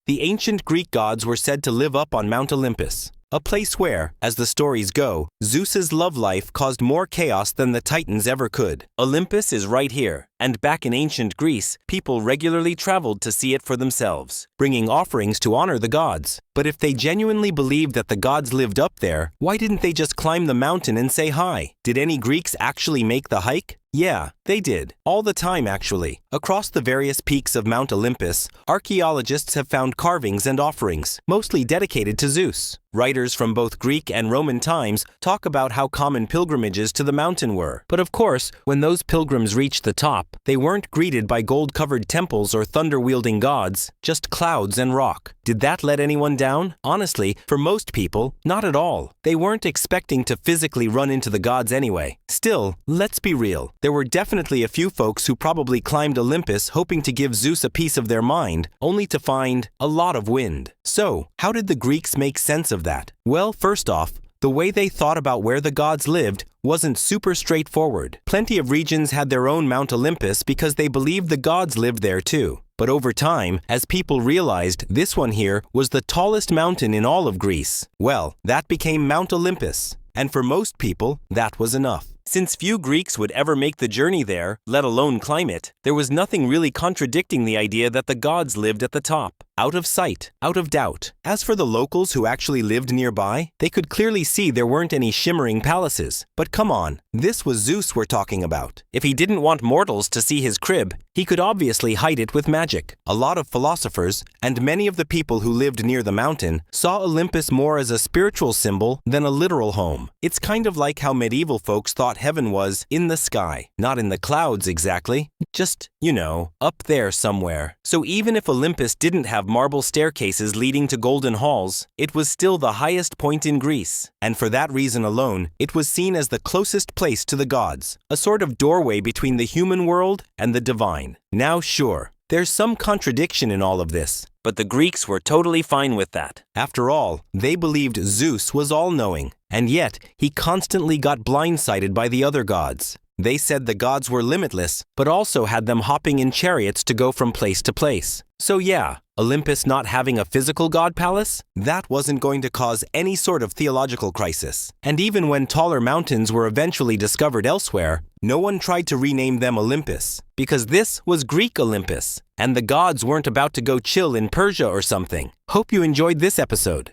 The ancient Greek gods were said to live up on Mount Olympus, a place where, as the stories go, Zeus's love life caused more chaos than the Titans ever could. Olympus is right here, and back in ancient Greece, people regularly traveled to see it for themselves, bringing offerings to honor the gods. But if they genuinely believed that the gods lived up there, why didn't they just climb the mountain and say hi? Did any Greeks actually make the hike? Yeah, they did. All the time, actually. Across the various peaks of Mount Olympus, archaeologists have found carvings and offerings, mostly dedicated to Zeus. Writers from both Greek and Roman times talk about how common pilgrimages to the mountain were. But of course, when those pilgrims reached the top, they weren't greeted by gold-covered temples or thunder-wielding gods, just clouds and rock. Did that let anyone down? Honestly, for most people, not at all. They weren't expecting to physically run into the gods anyway. Still, let's be real. There were definitely a few folks who probably climbed Olympus hoping to give Zeus a piece of their mind, only to find a lot of wind. So, how did the Greeks make sense of that? Well, first off, the way they thought about where the gods lived wasn't super straightforward. Plenty of regions had their own Mount Olympus because they believed the gods lived there too. But over time, as people realized this one here was the tallest mountain in all of Greece, well, that became Mount Olympus. And for most people, that was enough. Since few Greeks would ever make the journey there, let alone climb it, there was nothing really contradicting the idea that the gods lived at the top. Out of sight, out of doubt. As for the locals who actually lived nearby, they could clearly see there weren't any shimmering palaces. But come on, this was Zeus we're talking about. If he didn't want mortals to see his crib, he could obviously hide it with magic. A lot of philosophers, and many of the people who lived near the mountain, saw Olympus more as a spiritual symbol than a literal home. It's kind of like how medieval folks thought heaven was in the sky. Not in the clouds exactly, just, you know, up there somewhere. So even if Olympus didn't have marble staircases leading to golden halls, it was still the highest point in Greece. And for that reason alone, it was seen as the closest place to the gods, a sort of doorway between the human world and the divine. Now sure, there's some contradiction in all of this, but the Greeks were totally fine with that. After all, they believed Zeus was all-knowing, and yet he constantly got blindsided by the other gods. They said the gods were limitless, but also had them hopping in chariots to go from place to place. So yeah, Olympus not having a physical god palace? That wasn't going to cause any sort of theological crisis. And even when taller mountains were eventually discovered elsewhere, no one tried to rename them Olympus, because this was Greek Olympus, and the gods weren't about to go chill in Persia or something. Hope you enjoyed this episode.